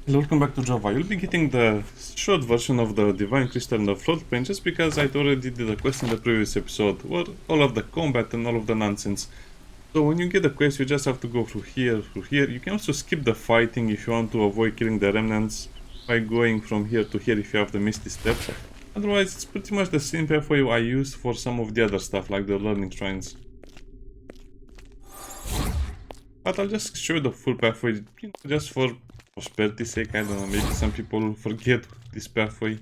Welcome back to Drova. You'll be getting the short version of the Divine Crystal in the Floodplain just because I already did a quest in the previous episode where all of the combat and all of the nonsense. So when you get a quest, you just have to go through here. You can also skip the fighting if you want to avoid killing the remnants by going from here to here if you have the Misty Step. Otherwise, it's pretty much the same pathway I used for some of the other stuff like the learning shrines. But I'll just show you the full pathway, just for prosperity's sake. I don't know, maybe some people forget this pathway. You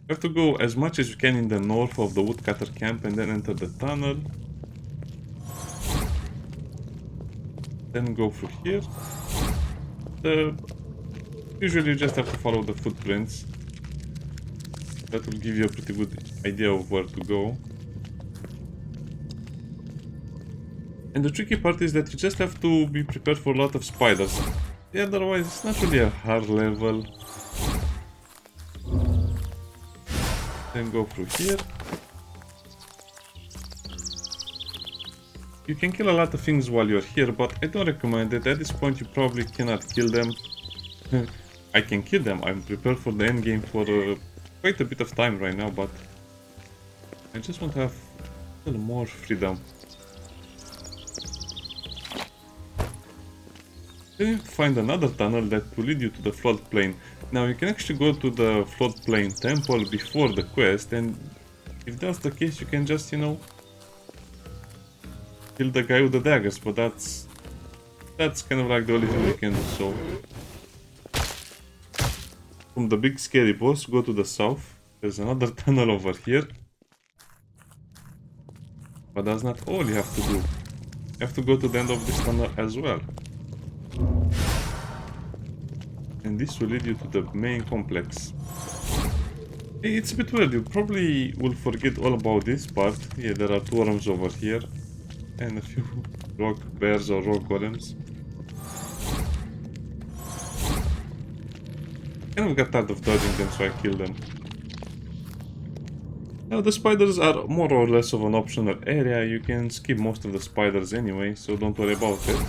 have to go as much as you can in the north of the woodcutter camp and then enter the tunnel. Then go through here. Usually you just have to follow the footprints. That will give you a pretty good idea of where to go. And the tricky part is that you just have to be prepared for a lot of spiders. Yeah, otherwise it's not really a hard level. Then go through here. You can kill a lot of things while you're here, but I don't recommend it. At this point you probably cannot kill them. I can kill them, I'm prepared for the end game for quite a bit of time right now, but I just want to have a little more freedom. Then you find another tunnel that will lead you to the Floodplain. Now you can actually go to the Floodplain temple before the quest, and if that's the case you can just, you know, kill the guy with the daggers, but that's kind of like the only thing you can do. So from the big scary boss, go to the south. There's another tunnel over here. But that's not all you have to do. You have to go to the end of this tunnel as well. And this will lead you to the main complex. It's a bit weird, you probably will forget all about this part. Yeah, there are two worms over here. And a few rock bears or rock golems. And I got tired of dodging them, so I killed them. Now the spiders are more or less of an optional area. You can skip most of the spiders anyway, so don't worry about it.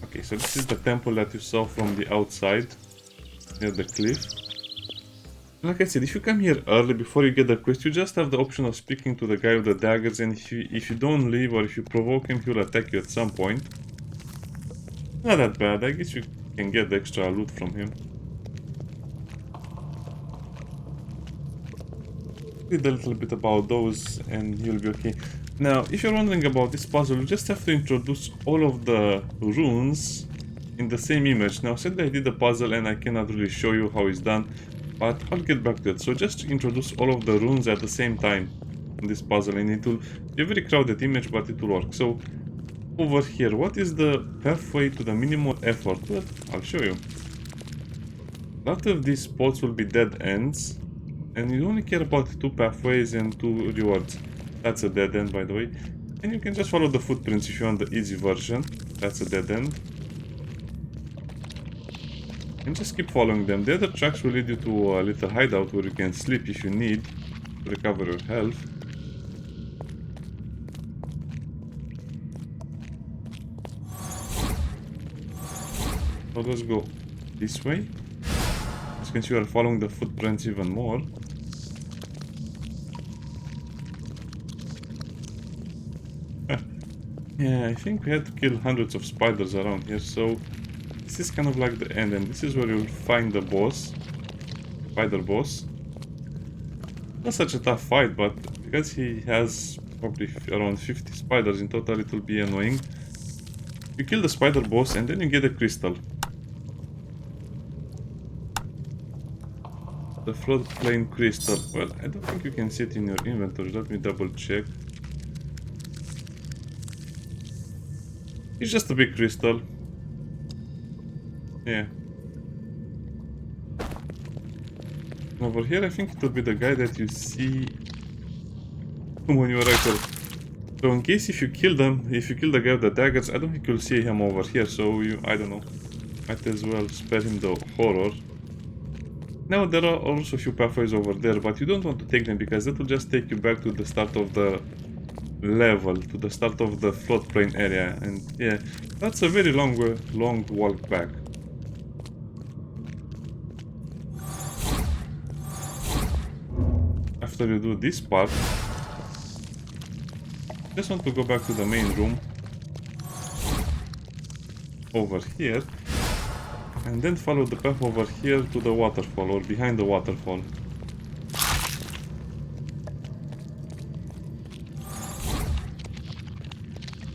Okay, so this is the temple that you saw from the outside, near the cliff. Like I said, if you come here early before you get the quest, you just have the option of speaking to the guy with the daggers, and if you don't leave or if you provoke him, he'll attack you at some point. Not that bad, I guess you can get the extra loot from him. Read a little bit about those and you'll be okay. Now, if you're wondering about this puzzle, you just have to introduce all of the runes in the same image. Now, sadly I did the puzzle and I cannot really show you how it's done, but I'll get back to it. So just introduce all of the runes at the same time in this puzzle, and it will be a very crowded image, but it will work. So, over here, what is the pathway to the minimal effort? Well, I'll show you. A lot of these spots will be dead ends, and you only care about two pathways and two rewards. That's a dead end, by the way. And you can just follow the footprints if you want the easy version. That's a dead end. And just keep following them. The other tracks will lead you to a little hideout where you can sleep if you need to recover your health. So let's go this way. As you can see, we are following the footprints even more. Yeah, I think we had to kill hundreds of spiders around here, so this is kind of like the end, and this is where you'll find the boss, spider boss. Not such a tough fight, but because he has probably around 50 spiders in total, it will be annoying. You kill the spider boss and then you get a crystal. The Floodplain crystal. Well, I don't think you can see it in your inventory. Let me double check. It's just a big crystal. Yeah. Over here, I think it will be the guy that you see when you arrive here. So in case if you kill the guy with the daggers, I don't think you'll see him over here. So I don't know. Might as well spare him the horror. Now there are also a few pathways over there, but you don't want to take them because that will just take you back to the start of the level to the start of the Floodplain area, and yeah, that's a very long walk back. After you do this part, just want to go back to the main room over here, and then follow the path over here to the waterfall, or behind the waterfall.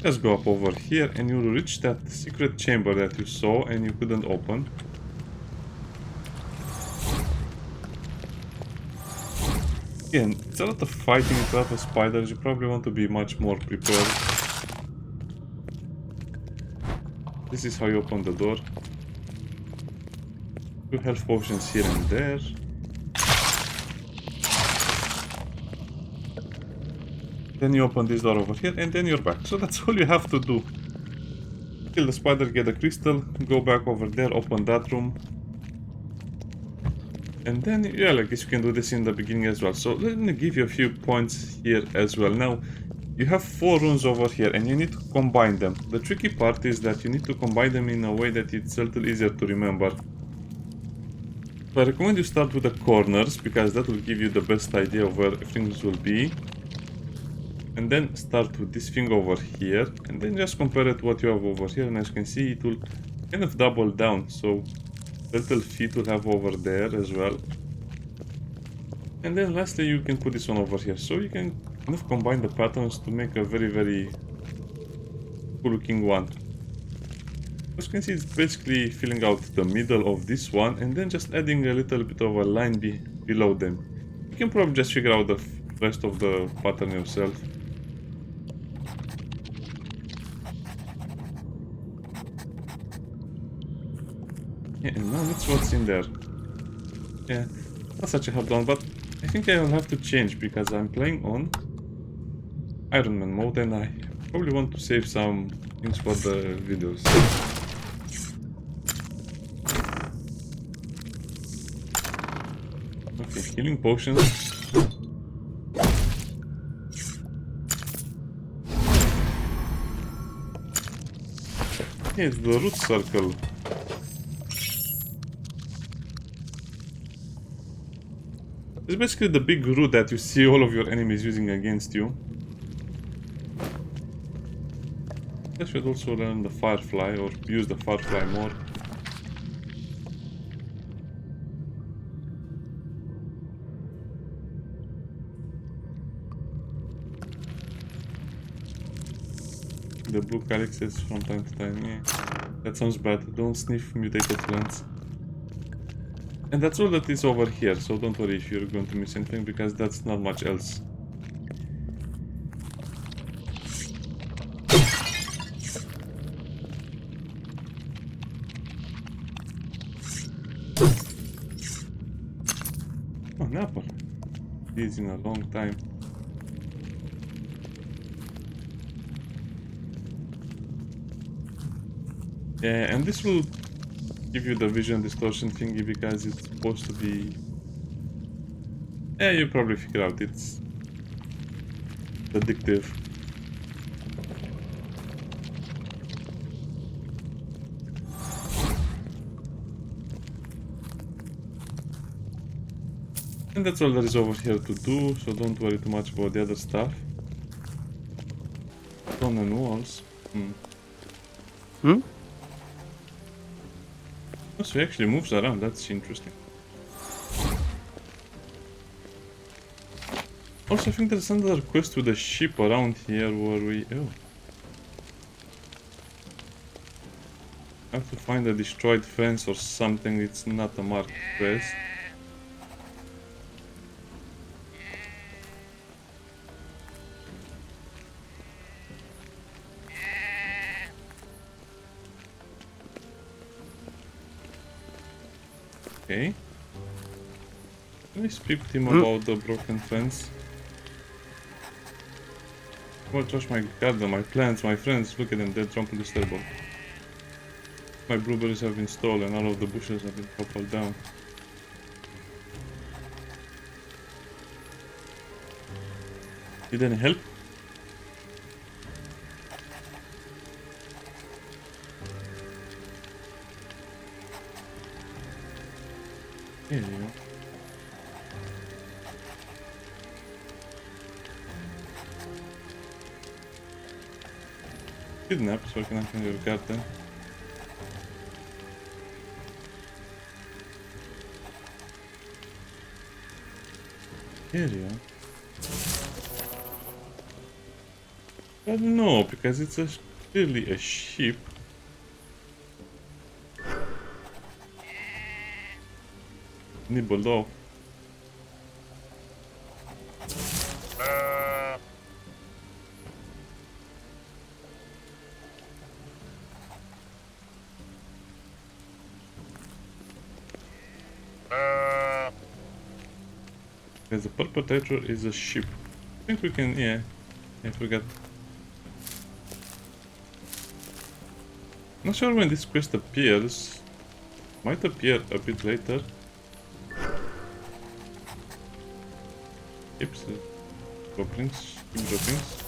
Just go up over here and you'll reach that secret chamber that you saw and you couldn't open. Again, it's a lot of fighting, it's a lot of spiders, you probably want to be much more prepared. This is how you open the door. 2 health potions here and there. Then you open this door over here, and then you're back. So that's all you have to do. Kill the spider, get a crystal, go back over there, open that room. And then, yeah, like this, you can do this in the beginning as well. So let me give you a few points here as well. Now, you have 4 runes over here, and you need to combine them. The tricky part is that you need to combine them in a way that it's a little easier to remember. So I recommend you start with the corners, because that will give you the best idea of where things will be. And then start with this thing over here, and then just compare it to what you have over here, and as you can see, it will kind of double down, so the little feet will have over there as well. And then lastly, you can put this one over here, so you can kind of combine the patterns to make a very, very cool looking one. As you can see, it's basically filling out the middle of this one, and then just adding a little bit of a line below them. You can probably just figure out the rest of the pattern yourself. Yeah, and now let's see what's in there. Yeah, not such a hard one, but I think I will have to change because I'm playing on Iron Man mode and I probably want to save some things for the videos. Okay, healing potions. Yeah, it's the root circle. It's basically the big root that you see all of your enemies using against you. I should also learn the firefly, or use the firefly more. The blue calyxes from time to time, yeah. That sounds bad, don't sniff mutated plants. And that's all that is over here, so don't worry if you're going to miss anything, because that's not much else. Oh, an apple. This in a long time. Yeah, and this will give you the vision distortion thingy because it's supposed to be... Yeah, you probably figure out it's addictive. And that's all there is over here to do, so don't worry too much about the other stuff. Stone and walls. So he actually moves around, that's interesting. Also, I think there's another quest with a ship around here where we... Oh. Have to find a destroyed fence or something, it's not a marked quest. Okay. Let me speak to him about the broken fence. Well, trash my garden, my plants, my friends, look at them, they're trampled terrible. My blueberries have been stolen, all of the bushes have been toppled down. Need any help? Area. Kidnap, so I can open your garden. Area. I don't know, because it's clearly a ship. Nibbled off. Because the perpetrator is a ship. I think we can, yeah. I forgot. Not sure when this quest appears. Might appear a bit later. Oops. Droppings. Droppings.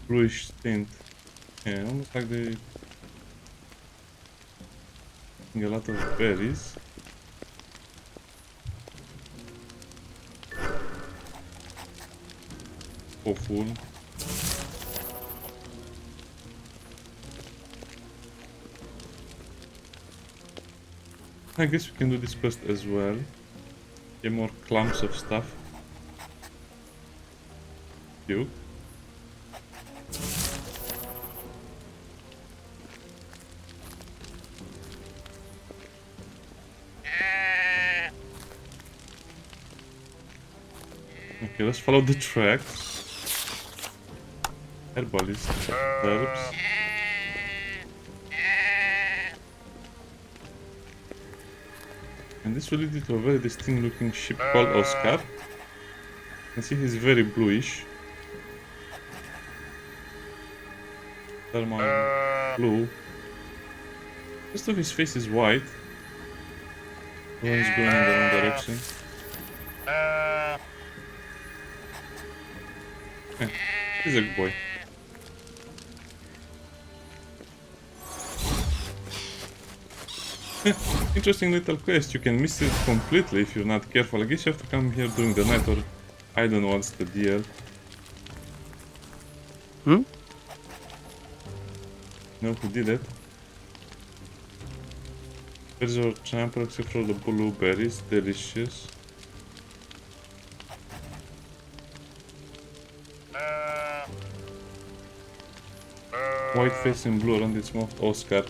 Bluish tint. Yeah, almost like they a lot of berries. Full. I guess we can do this quest as well. Get more clumps of stuff. Cute. Okay, let's follow the tracks. Herbalist, herbs. And this will lead you to a very distinct looking ship called Oscar. You can see he's very bluish. Thermal blue. Rest of his face is white. Everyone's going in the wrong direction. Yeah, he's a good boy. Interesting little quest. You can miss it completely if you're not careful. I guess you have to come here during the night, or I don't know what's the deal. No, who did it? Berries are trampled except for the blueberries. Delicious. White face and blue around its mouth. Oscar.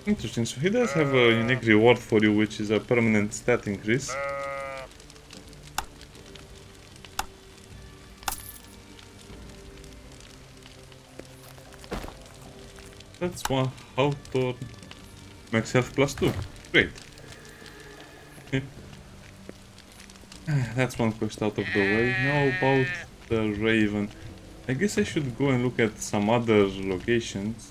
Interesting, so he does have a unique reward for you, which is a permanent stat increase. That's one how to max health +2. Great. That's one quest out of the way. Now about the Raven. I guess I should go and look at some other locations.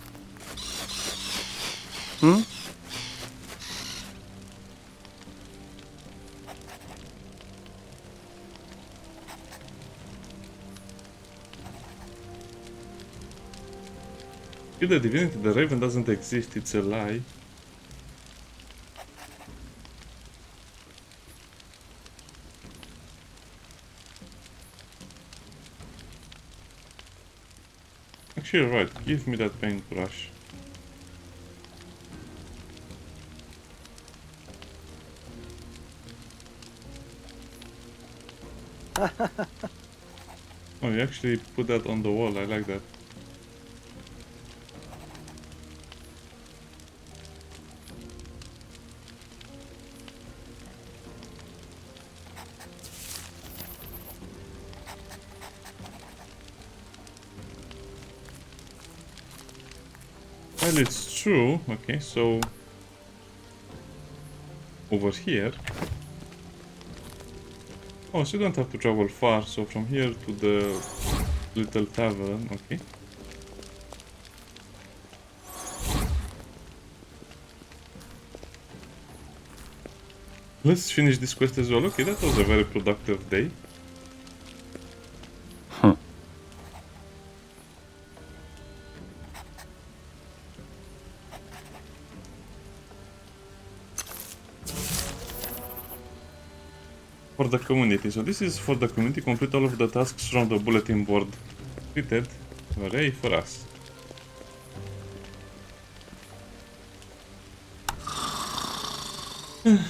Kill the divinity, the Raven doesn't exist, it's a lie. Actually, you're right, give me that paintbrush. Oh, you actually put that on the wall, I like that. Well, it's true. Okay, so over here. Oh, so you don't have to travel far. So from here to the little tavern. Okay. Let's finish this quest as well. Okay, that was a very productive day. Huh. For the community. So this is for the community. Complete all of the tasks from the bulletin board. Completed. Hooray for us.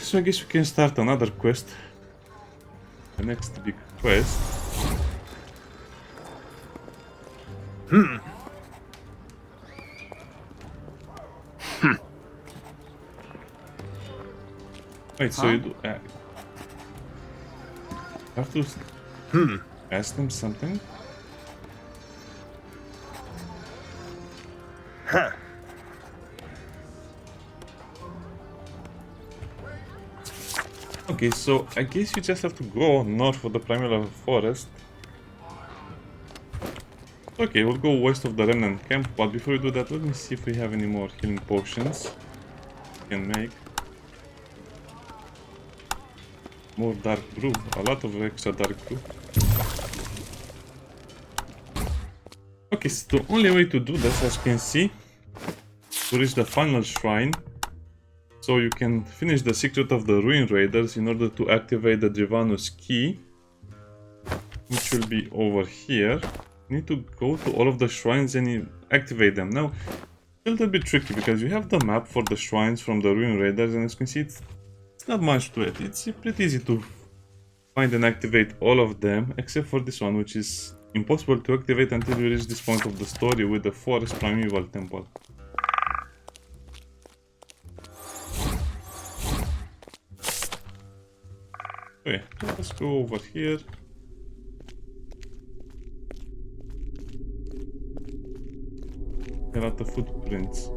So I guess we can start another quest. The next big quest. Wait, so you do... have to ask them something? Huh. Okay, so I guess you just have to go north of the primeval forest. Okay, we'll go west of the Remnant camp, but before we do that, let me see if we have any more healing potions we can make. More dark brew, a lot of extra dark brew. Okay, so the only way to do this, as you can see, to reach the final shrine. So you can finish the secret of the Ruin Raiders in order to activate the Drivanius key, which will be over here. You need to go to all of the shrines and you activate them. Now, it's a little bit tricky because you have the map for the shrines from the Ruin Raiders, and as you can see, it's not much to it. It's pretty easy to find and activate all of them, except for this one, which is impossible to activate until you reach this point of the story with the Forest Primeval Temple. Okay, let's go over here. There are the footprints.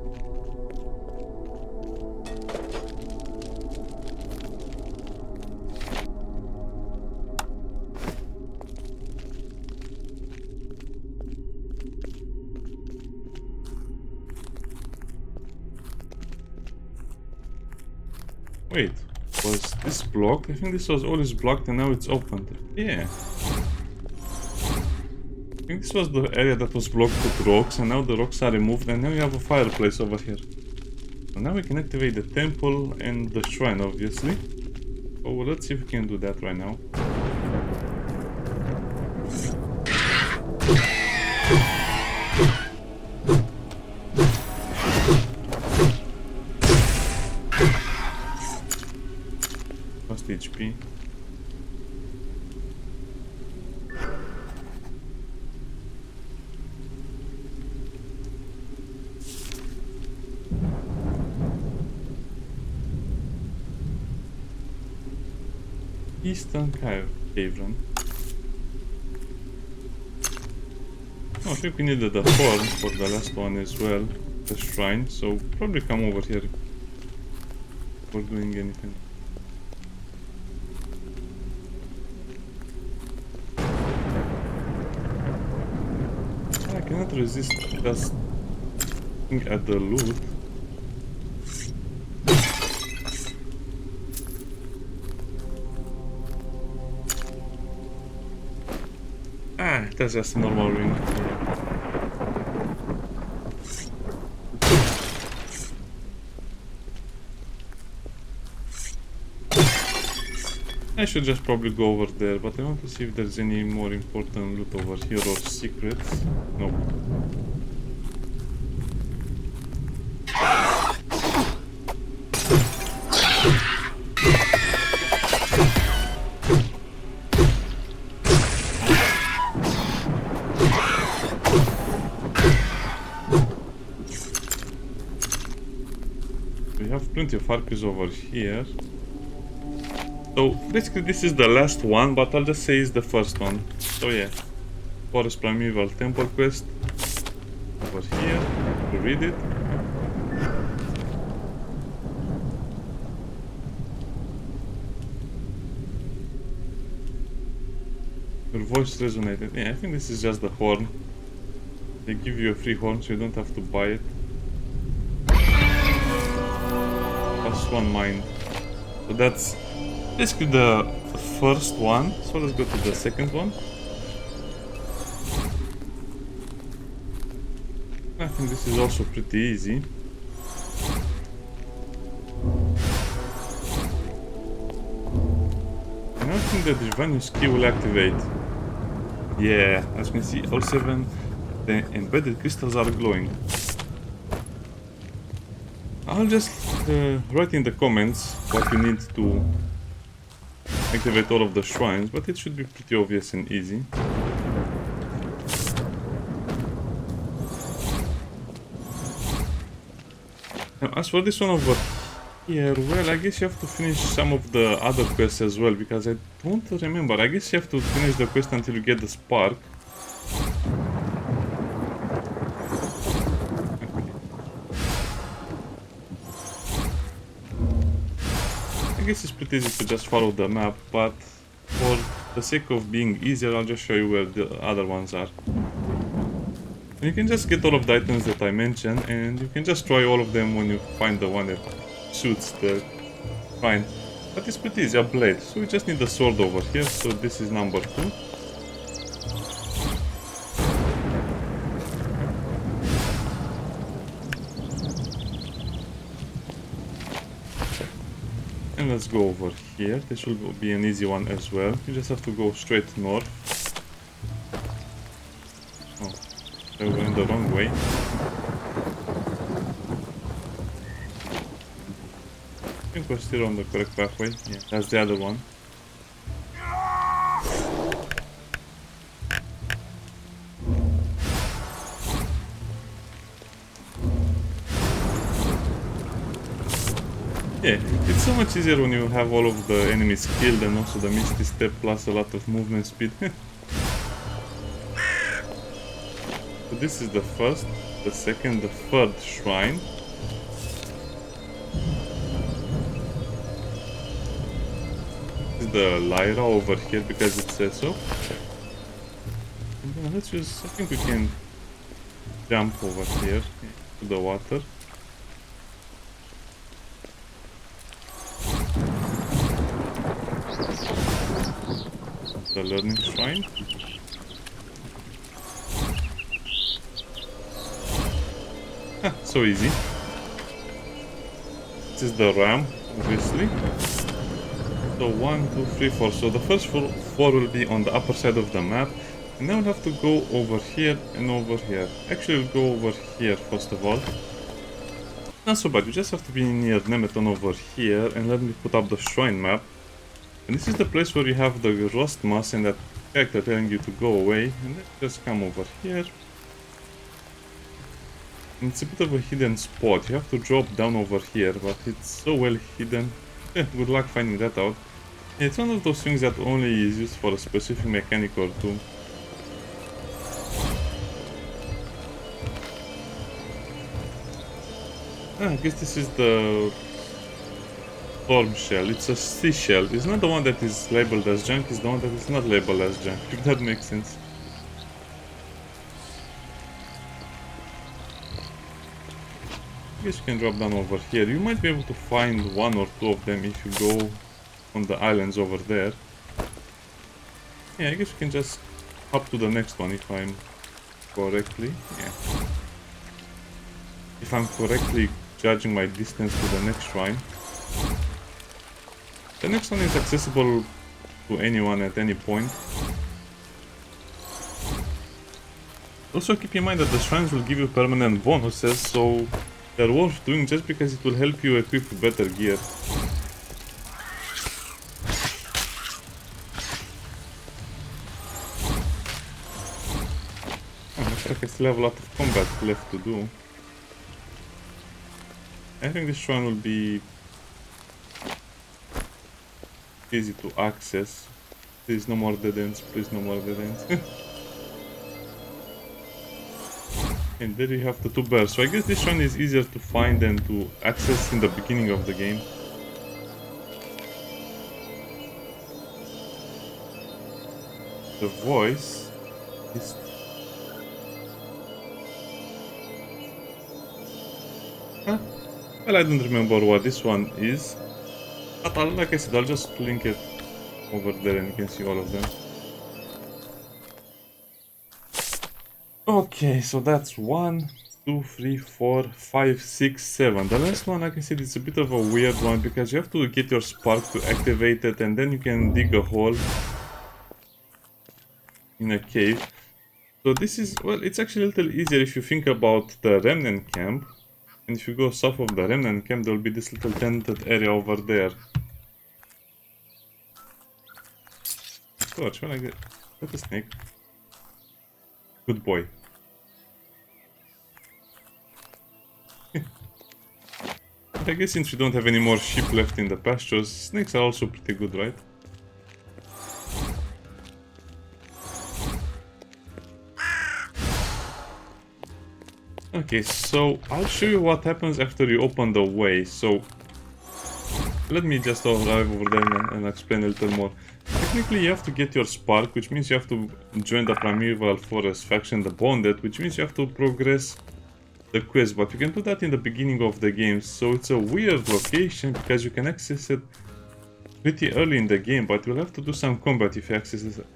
Wait, was this blocked? I think this was always blocked and now it's opened. Yeah. I think this was the area that was blocked with rocks, and now the rocks are removed, and now you have a fireplace over here. So now we can activate the temple and the shrine, obviously. Oh, well, let's see if we can do that right now. Lost HP. Eastern Cave Run. Oh, I think we needed a horn for the last one as well, the shrine, so probably come over here before doing anything. I cannot resist just looking at the loot. Ah, that's just a normal ring. I should just probably go over there, but I want to see if there's any more important loot over here or secrets. Nope. We have plenty of harpies over here. So basically this is the last one, but I'll just say it's the first one. So yeah, Forest Primeval Temple quest over here, to read it. Your voice resonated. Yeah, I think this is just the horn. They give you a free horn so you don't have to buy it. +1 mind. So that's basically the first one. So let's go to the second one. I think this is also pretty easy. And I think the Drivanius key will activate. Yeah, as you can see, all 7 the embedded crystals are glowing. I'll just write in the comments what you need to activate all of the shrines, but it should be pretty obvious and easy. Now, as for this one over here, well, I guess you have to finish some of the other quests as well, because I don't remember. I guess you have to finish the quest until you get the spark. I guess it's pretty easy to just follow the map, but for the sake of being easier, I'll just show you where the other ones are. And you can just get all of the items that I mentioned, and you can just try all of them when you find the one that suits the shrine. But it's pretty easy, a blade. So we just need the sword over here, so this is number 2. And let's go over here. This will be an easy one as well. You just have to go straight north. Oh, I went the wrong way. I think we're still on the correct pathway. Yeah, that's the other one. Yeah, it's so much easier when you have all of the enemies killed and also the Misty Step plus a lot of movement speed. So this is the first, the second, the third shrine. This is the Lyra over here because it says so. And then let's just, I think we can jump over here to the water. The learning shrine. So easy. This is the ram, obviously. So 1, 2, 3, 4. So the first four will be on the upper side of the map. And then we'll have to go over here and over here. Actually, we'll go over here first of all. Not so bad, you just have to be near Nemeton over here. And let me put up the shrine map. And this is the place where you have the rust mass and that character telling you to go away. And let's just come over here. And it's a bit of a hidden spot. You have to drop down over here, but it's so well hidden. Yeah, good luck finding that out. It's one of those things that only is used for a specific mechanic or two. I guess this is the storm shell. It's a seashell. It's not the one that is labeled as junk, it's the one that is not labeled as junk, if that makes sense. I guess you can drop down over here. You might be able to find 1 or 2 of them if you go on the islands over there. Yeah, I guess you can just hop to the next one if I'm correctly. Yeah. If I'm correctly judging my distance to the next shrine. The next one is accessible to anyone at any point. Also keep in mind that the shrines will give you permanent bonuses, so they're worth doing just because it will help you equip better gear. Oh, looks like I still have a lot of combat left to do. I think this shrine will be easy to access. Please no more dead ends, please no more dead ends. And there you have the 2 bears. So I guess this one is easier to find and to access in the beginning of the game. The voice is... Huh? Well, I don't remember what this one is. But like I said, I'll just link it over there and you can see all of them. Okay, so that's 1, 2, 3, 4, 5, 6, 7. The last one, like I said, it's a bit of a weird one because you have to get your spark to activate it and then you can dig a hole in a cave. So this is, well, it's actually a little easier if you think about the Remnant camp. And if you go south of the Remnant camp, there will be this little tented area over there. Torch, well, I get a snake. Good boy. I guess since we don't have any more sheep left in the pastures, snakes are also pretty good, right? Okay, so I'll show you what happens after you open the way. So let me just arrive over there and explain a little more. Technically you have to get your spark, which means you have to join the primeval forest faction, the bonded, which means you have to progress the quest, but you can do that in the beginning of the game. So it's a weird location because you can access it pretty early in the game, but you'll have to do some combat if you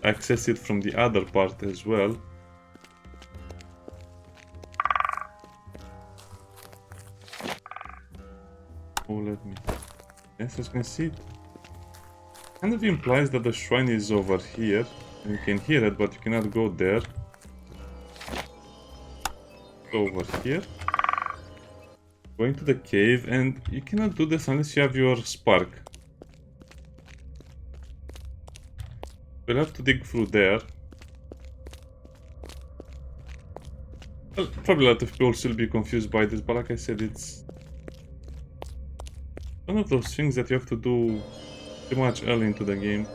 access it from the other part as well. Oh, let me... Yes, as you can see, it kind of implies that the shrine is over here. And you can hear it, but you cannot go there. Go over here. Go into the cave, and you cannot do this unless you have your spark. We'll have to dig through there. Well, probably a lot of people will still be confused by this, but like I said, it's one of those things that you have to do pretty much early into the game.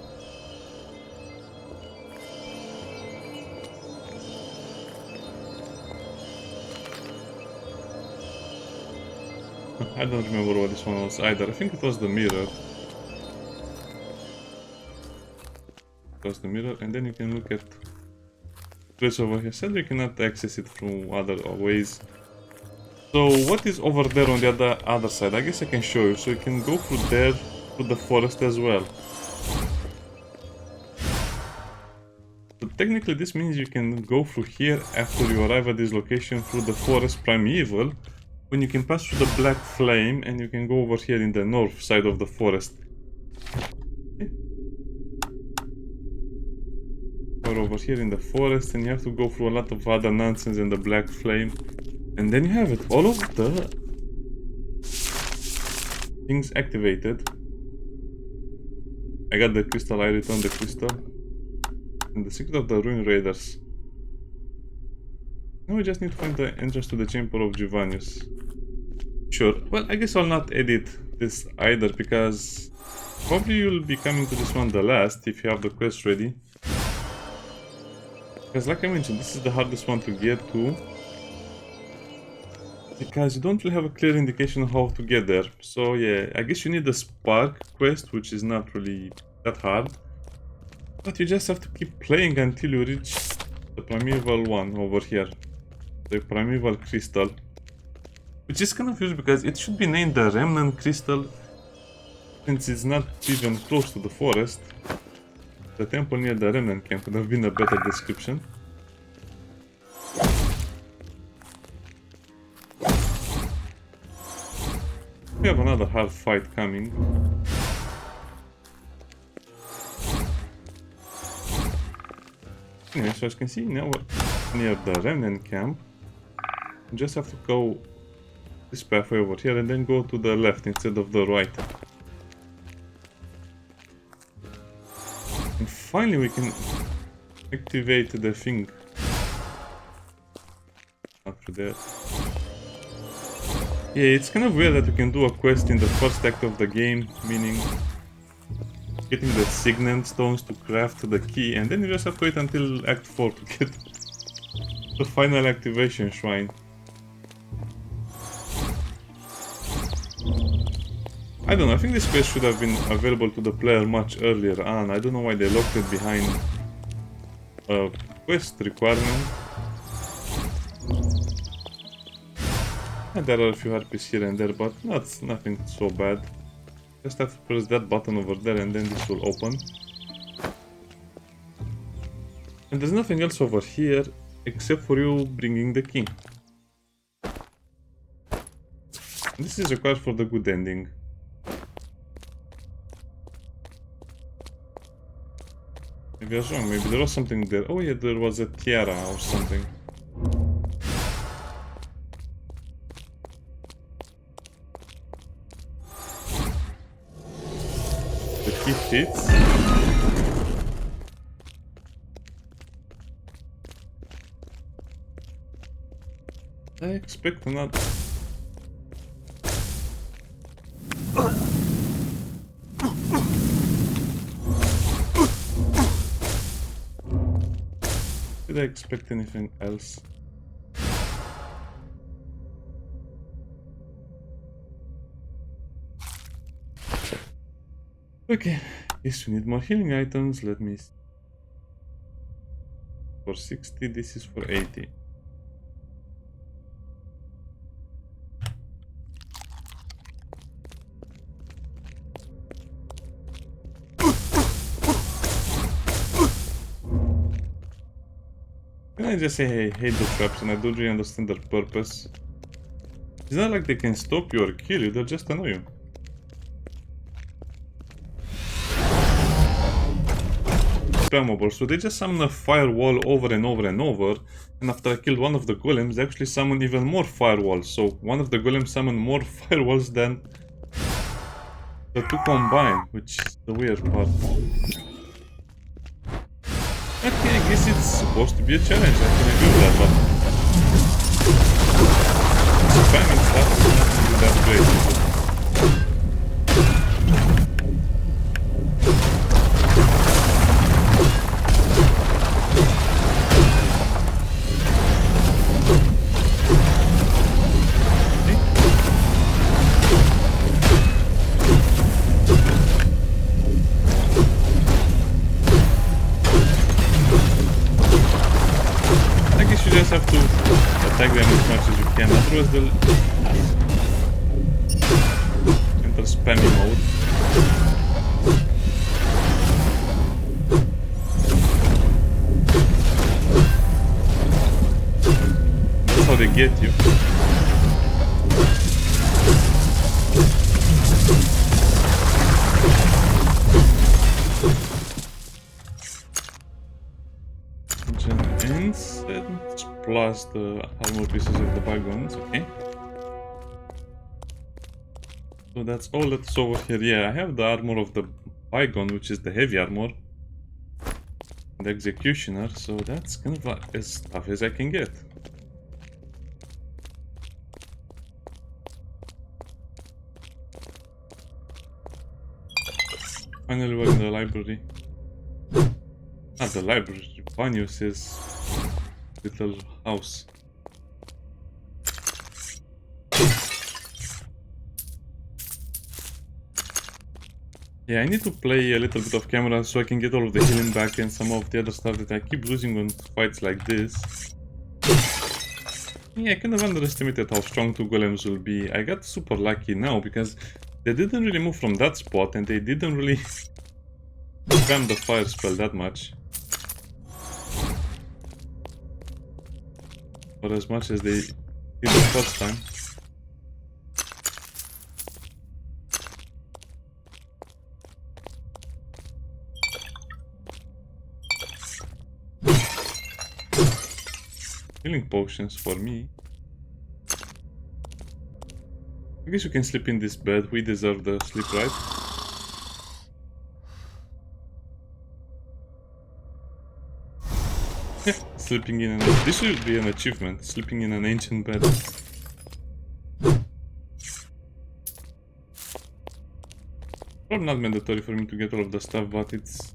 I don't remember what this one was either. I think it was the mirror. It was the mirror, and then you can look at this over here. Sadly, you cannot access it through other ways. So what is over there on the other side? I guess I can show you. So you can go through there, through the forest as well. So technically this means you can go through here after you arrive at this location through the forest primeval, when you can pass through the black flame and you can go over here in the north side of the forest. Okay. Or over here in the forest, and you have to go through a lot of other nonsense in the black flame. And then you have it, all of the things activated. I got the crystal, I returned the crystal. And the secret of the ruin raiders. Now we just need to find the entrance to the chamber of Drivanius. Sure, well, I guess I'll not edit this either, because probably you'll be coming to this one the last if you have the quest ready. Because like I mentioned, this is the hardest one to get to, because you don't really have a clear indication of how to get there. So yeah, I guess you need the spark quest, which is not really that hard. But you just have to keep playing until you reach the primeval one over here. The primeval crystal. Which is kind of confused because it should be named the Remnant crystal, since it's not even close to the forest. The temple near the Remnant camp would have been a better description. We have another hard fight coming. Anyway, so as you can see, now we're near the Remnant camp. You just have to go this pathway over here and then go to the left instead of the right. And finally we can activate the thing after that. Yeah, it's kind of weird that you can do a quest in the first act of the game, meaning getting the signet stones to craft the key, and then you just have to wait until Act 4 to get the final activation shrine. I don't know, I think this quest should have been available to the player much earlier on. I don't know why they locked it behind a quest requirement. And there are a few harpies here and there, but nothing so bad. Just have to press that button over there and then this will open. And there's nothing else over here except for you bringing the key. This is required for the good ending. Maybe I was wrong, maybe there was something there. Oh yeah, there was a tiara or something. The key fits. I expect another. Did I expect anything else? Okay, yes, we need more healing items. Let me see. For 60, this is for 80. Can I just say hey, I hate the traps and I don't really understand their purpose? It's not like they can stop you or kill you, they'll just annoy you. Spammable, so they just summon a firewall over and over and over, and after I killed one of the golems, they actually summon even more firewalls, so one of the golems summoned more firewalls than the two combined, which is the weird part. Okay, I guess it's supposed to be a challenge, I can agree with that, but spamming stuff is not really that great, is it? Have to attack them as much as you can, otherwise they'll enter spammy mode. That's how they get you. Plus the armor pieces of the bygones, okay. So that's all that's over here. Yeah, I have the armor of the bygone, which is the heavy armor. The executioner, so that's kind of like as tough as I can get. Finally we're in the library. Not the library, Drivanius' little house. Yeah, I need to play a little bit of camera so I can get all of the healing back and some of the other stuff that I keep losing on fights like this. Yeah, I kind of underestimated how strong two golems will be. I got super lucky now because they didn't really move from that spot and they didn't really spam the fire spell that much. Or as much as they did the first time. Healing potions for me. I guess you can sleep in this bed. We deserve the sleep, right? Yeah, sleeping in an... This should be an achievement. Sleeping in an ancient bed. Probably not mandatory for me to get all of the stuff, but it's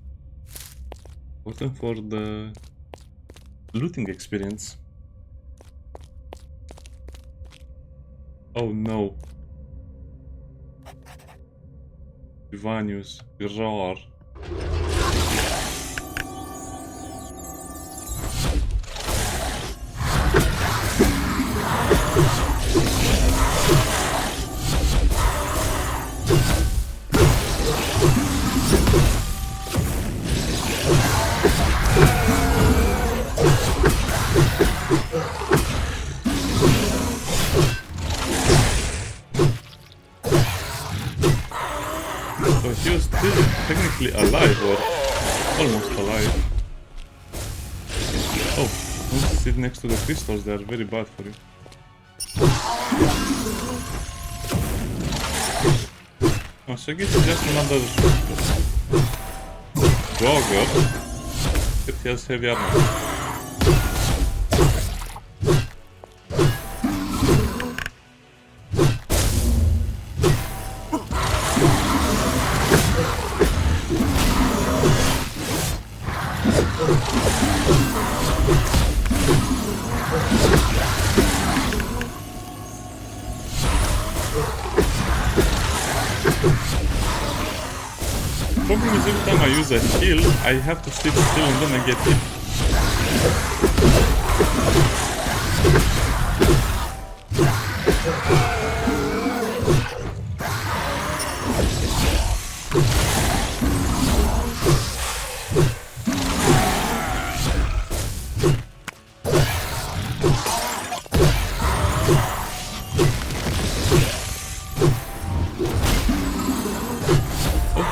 important for the looting experience. Oh no. Drivanius, roar. technically alive or almost alive. Oh, don't sit next to the crystals, they are very bad for you. Oh, so I guess it's just another jogger, but he has heavy armor. Problem is every time I use a heal, I have to sit still and then I get hit.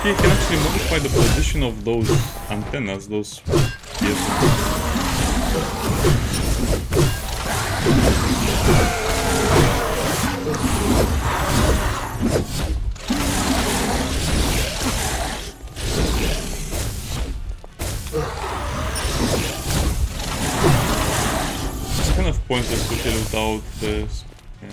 You can actually modify the position of those antennas, those gears. It's kind of pointless to kill without this. Yeah.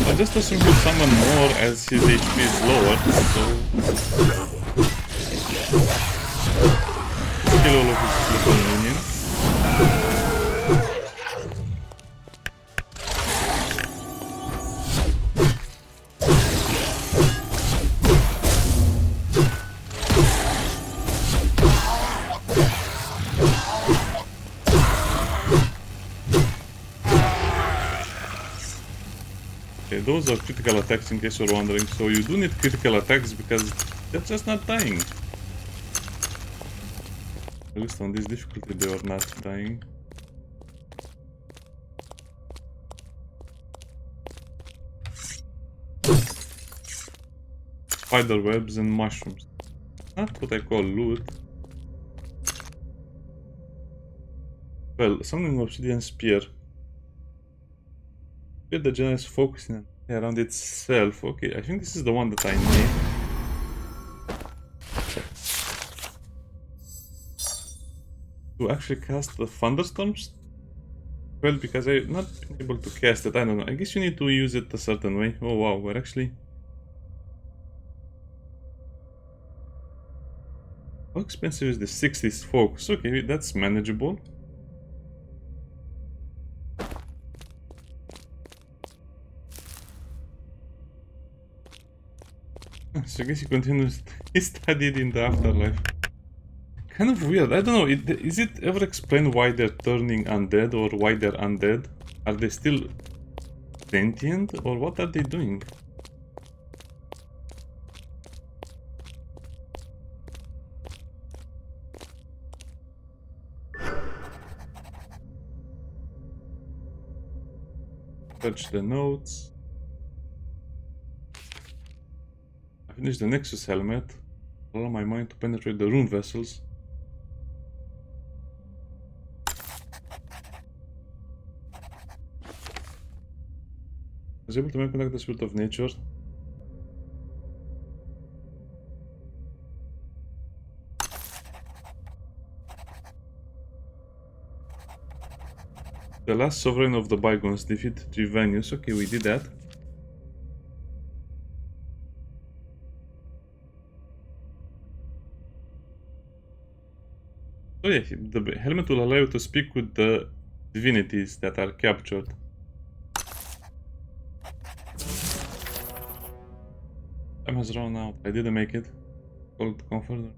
I just assume he'll summon more as his HP is lower, so kill all of his little minions. Those are critical attacks in case you're wondering, so you do need critical attacks because they're just not dying. At least on this difficulty they are not dying. Spider webs and mushrooms. Not what I call loot. Well, something obsidian spear. The Janus focusing around itself. Okay, I think this is the one that I need. To actually cast the thunderstorms? Well, because I'm not able to cast it, I don't know. I guess you need to use it a certain way. Oh wow, we're actually... How expensive is the 60s focus? Okay, that's manageable. So I guess he continues his study in the afterlife. Kind of weird, I don't know, is it ever explained why they're turning undead or why they're undead? Are they still sentient or what are they doing? Search the notes. I finished the Nexus helmet. Allow my mind to penetrate the rune vessels. I was able to make contact with the spirit of nature. The last sovereign of the bygones, defeat Drivanius. Okay, we did that. So yeah, the helmet will allow you to speak with the divinities that are captured. Time has run out. I didn't make it. Called comfort.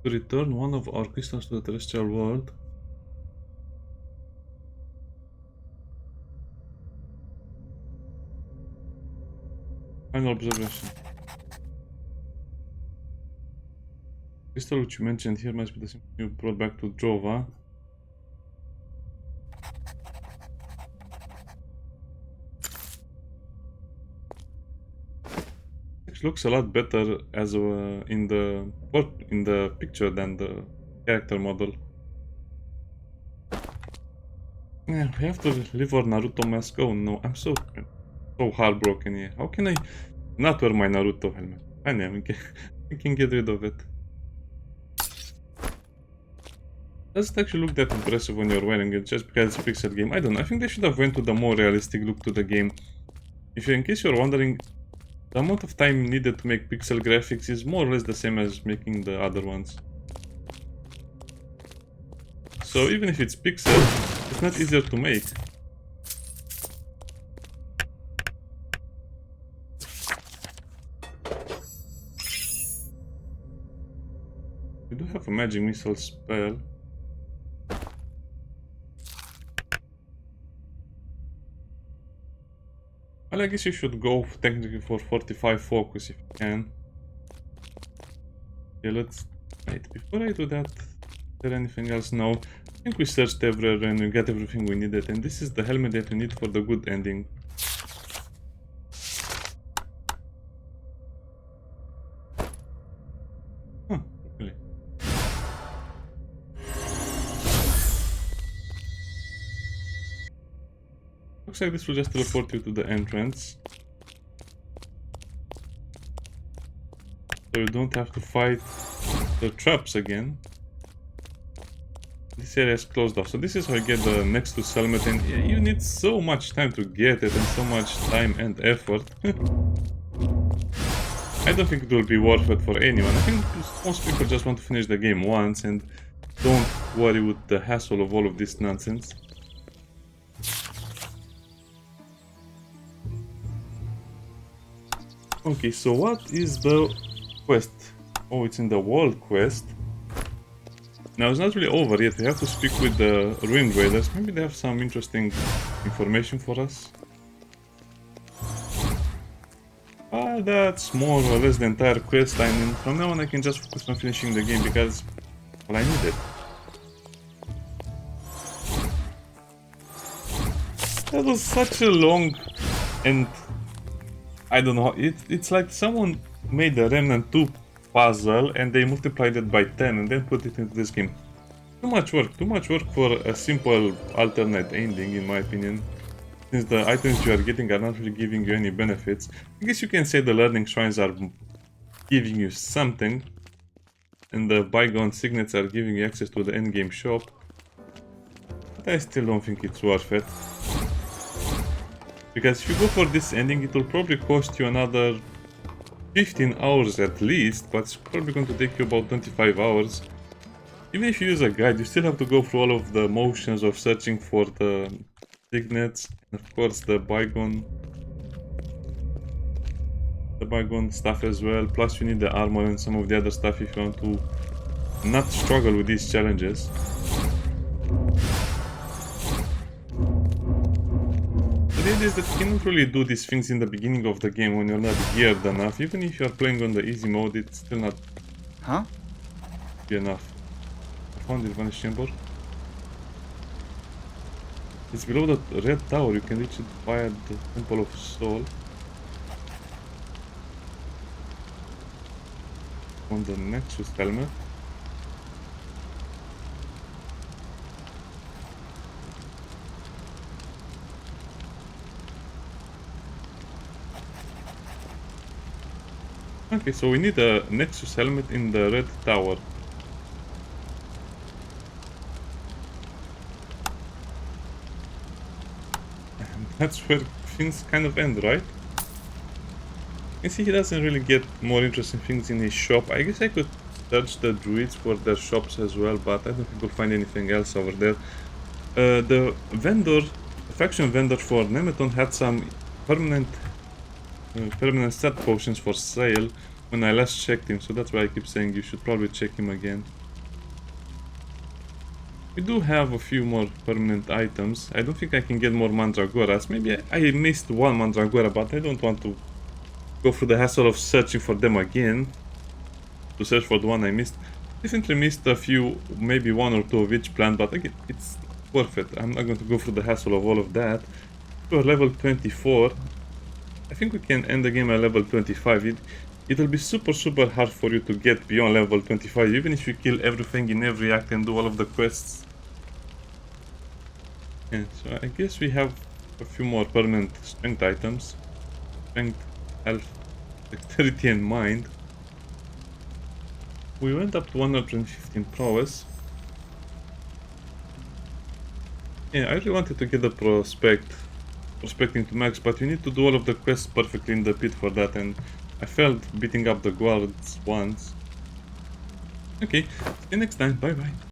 To return one of our crystals to the terrestrial world. Final observation. Crystal which you mentioned here must be the same you brought back to Drova. It looks a lot better as in the picture than the character model. Yeah, we have to leave our Naruto mask. Oh no, I'm so heartbroken here. How can I not wear my Naruto helmet? I know, I can get rid of it. Doesn't actually look that impressive when you're wearing it just because it's a pixel game. I don't know, I think they should have went to the more realistic look to the game. In case you're wondering, the amount of time needed to make pixel graphics is more or less the same as making the other ones. So even if it's pixel, it's not easier to make. We do have a magic missile spell. Well, I guess you should go technically for 45 focus if you can. Okay, let's... Wait, before I do that, is there anything else? No. I think we searched everywhere and we got everything we needed, and this is the helmet that we need for the good ending. Huh, really? Looks like this will just teleport you to the entrance. So you don't have to fight the traps again. This area is closed off. So this is how you get the Nexus helmet, and you need so much time to get it and so much time and effort. I don't think it will be worth it for anyone. I think most people just want to finish the game once and don't worry with the hassle of all of this nonsense. Okay, so what is the quest? Oh, it's in the world quest. Now, it's not really over yet. We have to speak with the Ruined Raiders. Maybe they have some interesting information for us. That's more or less the entire quest line, and from now on I can just focus on finishing the game because, well, I need it. That was such a long and... I don't know, it's like someone made the Remnant 2 puzzle and they multiplied it by 10 and then put it into this game. Too much work for a simple alternate ending, in my opinion. Since the items you are getting are not really giving you any benefits. I guess you can say the learning shrines are giving you something, and the bygone signets are giving you access to the endgame shop. But I still don't think it's worth it. Because if you go for this ending, it will probably cost you another 15 hours at least, but it's probably going to take you about 25 hours. Even if you use a guide, you still have to go through all of the motions of searching for the signets, and of course the bygone stuff as well. Plus you need the armor and some of the other stuff if you want to not struggle with these challenges. The idea is that you cannot really do these things in the beginning of the game when you're not geared enough. Even if you're playing on the easy mode, it's still not enough. I found the Drivanius chamber. It's below the red tower. You can reach it via the Temple of Soul. On the Nexus helmet. Okay, so we need a Nexus helmet in the red tower. And that's where things kind of end, right? You see, he doesn't really get more interesting things in his shop. I guess I could search the druids for their shops as well, but I don't think we'll find anything else over there. The faction vendor for Nemeton had some permanent set potions for sale when I last checked him, so that's why I keep saying you should probably check him again. We do have a few more permanent items. I don't think I can get more Mandragoras. Maybe I missed one Mandragora, but I don't want to go through the hassle of searching for them again. To search for the one I missed. Definitely missed a few, maybe one or two of each plant, but again, it's worth it. I'm not going to go through the hassle of all of that. We're level 24. I think we can end the game at level 25. It'll be super hard for you to get beyond level 25, even if you kill everything in every act and do all of the quests. Yeah, so I guess we have a few more permanent strength items. Strength, health, dexterity and mind. We went up to 115 prowess. Yeah, I really wanted to get the prospecting to max, but you need to do all of the quests perfectly in the pit for that, and I failed beating up the guards once. Okay, see you next time, bye bye.